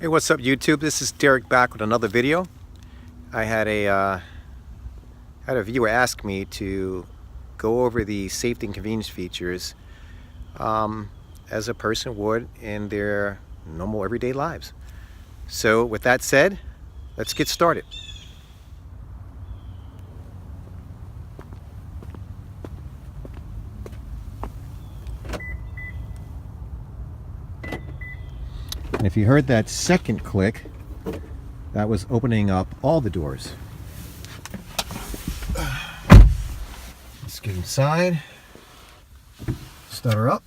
Hey, what's up YouTube? This is Derek back with another video. I had a viewer ask me to go over the safety and convenience features as a person would in their normal everyday lives. So with that said, let's get started. And if you heard that second click, that was opening up all the doors. Let's get inside. Start her up.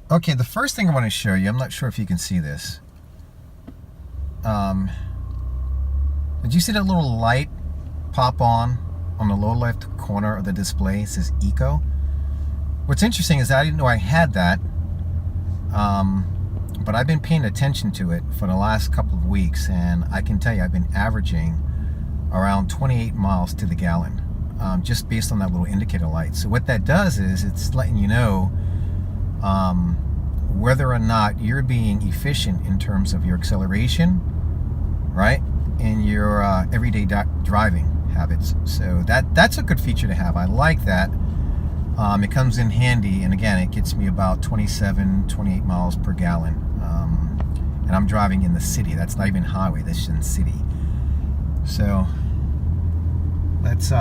Okay, the first thing I want to show you, I'm not sure if you can see this. Did you see that little light pop on the lower left corner of the display? It says Eco. What's interesting is I didn't know I had that, but I've been paying attention to it for the last couple of weeks, and I can tell you I've been averaging around 28 miles to the gallon, just based on that little indicator light. So what that does is it's letting you know whether or not you're being efficient in terms of your acceleration, right, in your everyday driving habits. So that's a good feature to have. I like that. It comes in handy, and again, it gets me about 28 miles per gallon. And I'm driving in the city. That's not even highway, that's in city. So let's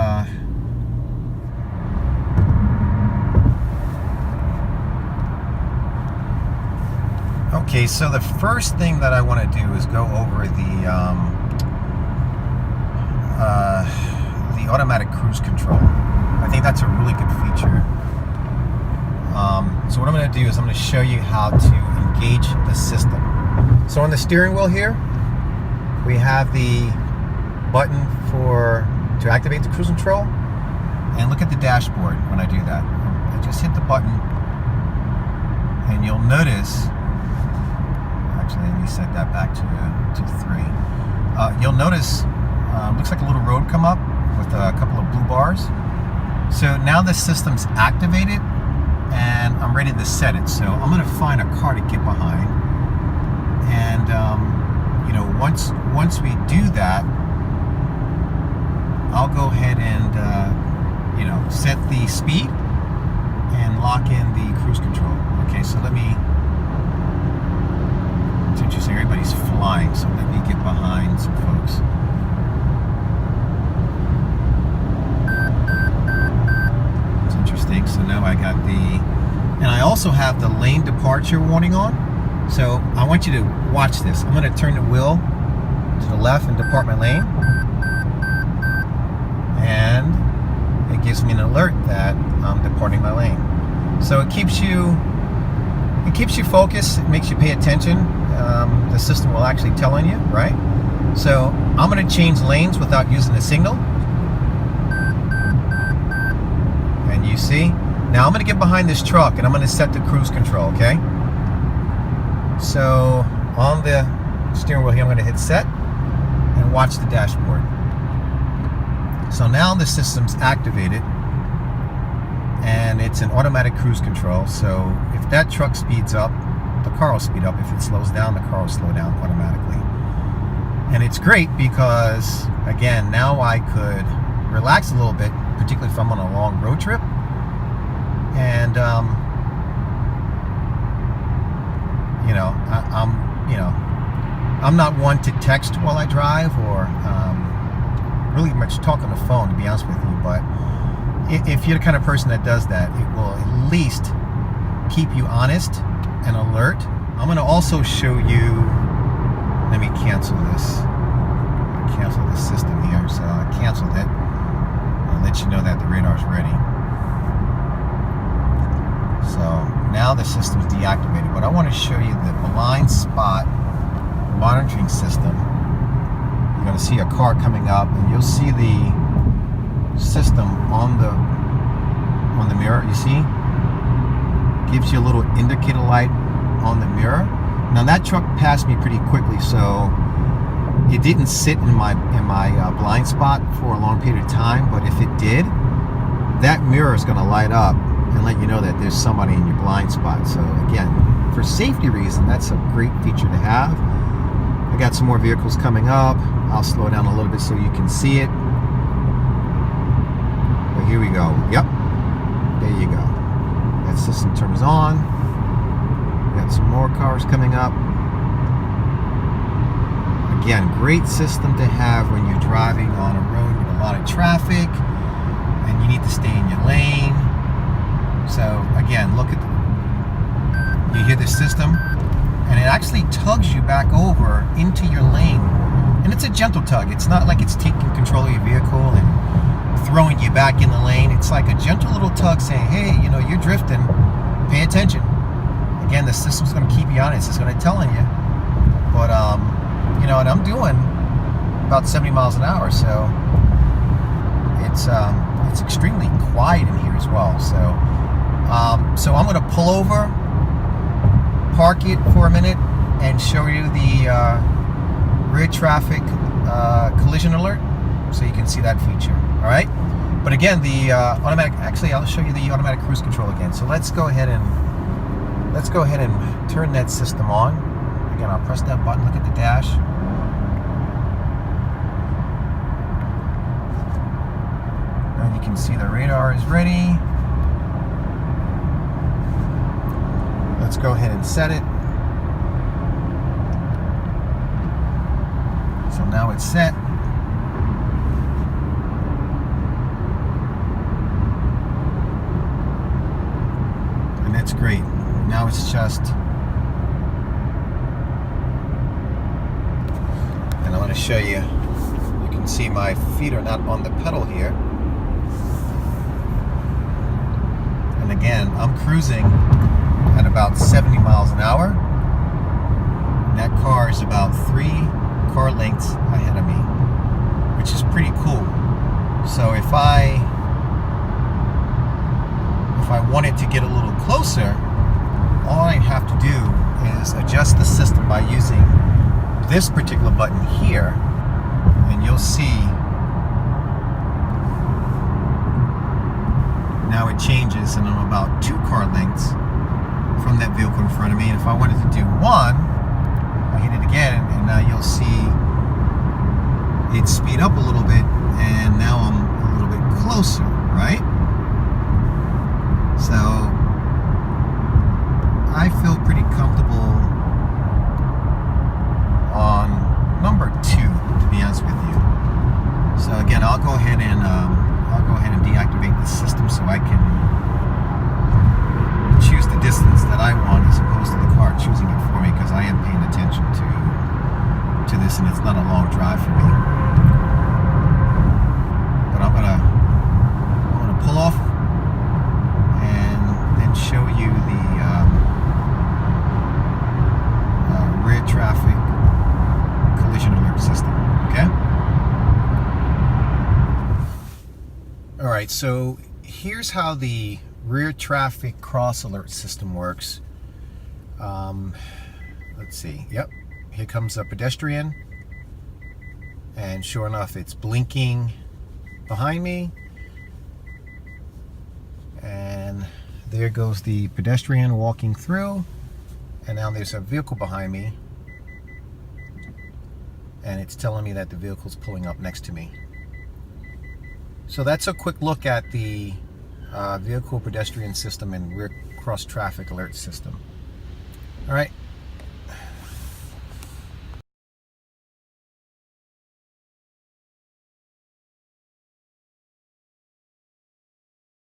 okay, so the first thing that I want to do is go over the automatic cruise control. I think that's a really good feature. So what I'm going to do is I'm going to show you how to engage the system. So on the steering wheel here, we have the button to activate the cruise control. And look at the dashboard when I do that. I just hit the button, and you'll notice. Actually, let me set that back to 3. You'll notice, looks like a little road come up with a couple of blue bars. So now the system's activated, and I'm ready to set it. So I'm going to find a car to get behind, and you know, once we do that, I'll go ahead and you know, set the speed and lock in the cruise control. Okay, so let me. It's interesting, everybody's flying, so let me get behind some folks. It's interesting, so now I got and I also have the lane departure warning on. So I want you to watch this. I'm going to turn the wheel to the left and depart my lane. And it gives me an alert that I'm departing my lane. So it keeps you focused, it makes you pay attention. The system will actually tell on you, right? So I'm going to change lanes without using the signal. And you see, now I'm going to get behind this truck and I'm going to set the cruise control, okay? So on the steering wheel here, I'm going to hit set and watch the dashboard. So now the system's activated, and it's an automatic cruise control. So if that truck speeds up, the car will speed up. If it slows down, the car will slow down automatically. And it's great because, again, now I could relax a little bit, particularly if I'm on a long road trip. And you know, I'm not one to text while I drive or really much talk on the phone, to be honest with you. But if you're the kind of person that does that, it will at least keep you honest and alert. I'm going to also show you, let me cancel this system here. So I canceled it. I'll let you know that the radar's ready. So now the system's deactivated, but I want to show you the blind spot monitoring system. You're going to see a car coming up, and you'll see the system on the mirror. You see, gives you a little indicator light on the mirror. Now that truck passed me pretty quickly, so it didn't sit in my blind spot for a long period of time, but if it did, that mirror is going to light up and let you know that there's somebody in your blind spot. So again, for safety reason, that's a great feature to have. I got some more vehicles coming up. I'll slow down a little bit so you can see it. But here we go. Yep, there you go. That system turns on. We got some more cars coming up. Again, great system to have when you're driving on a road with a lot of traffic and you need to stay in your lane. So again, look at you hear this system, and it actually tugs you back over into your lane. And it's a gentle tug. It's not like it's taking control of your vehicle and throwing you back in the lane. It's like a gentle little tug saying, hey, you know, you're drifting, pay attention. Again, the system's going to keep you honest. It's going to tell you. But you know, and I'm doing about 70 miles an hour, so it's extremely quiet in here as well. So I'm going to pull over, park it for a minute, and show you the rear traffic collision alert, so you can see that feature. All right. But again, the automatic. Actually, I'll show you the automatic cruise control again. So let's go ahead and turn that system on. Again, I'll press that button. Look at the dash. And you can see the radar is ready. Let's go ahead and set it. So now it's set. And that's great. Now it's just, and I'm going to show you, you can see my feet are not on the pedal here. And again, I'm cruising at about 70 miles an hour. And that car is about 3 car lengths ahead of me, which is pretty cool. So if I wanted to get a little closer, all I have to do is adjust the system by using this particular button here, and you'll see now it changes, and I'm about 2 car lengths from that vehicle in front of me. And if I wanted to do 1, I hit it again, and now you'll see it speed up a little bit, and now I'm a little bit closer, right? So I feel pretty comfortable on number 2, to be honest with you. So again, I'll go ahead and deactivate the system so I can choose the distance that I want as opposed to the car choosing it for me, because I am paying attention to this, and it's not a long drive for me. But I'm gonna pull off and then show you the rear traffic collision alert system. Okay. All right. So here's how the rear traffic cross alert system works. Let's see. Yep, here comes a pedestrian, and sure enough, it's blinking behind me, and there goes the pedestrian walking through, and now there's a vehicle behind me, and it's telling me that the vehicle's pulling up next to me. So that's a quick look at the vehicle pedestrian system and rear cross traffic alert system. All right,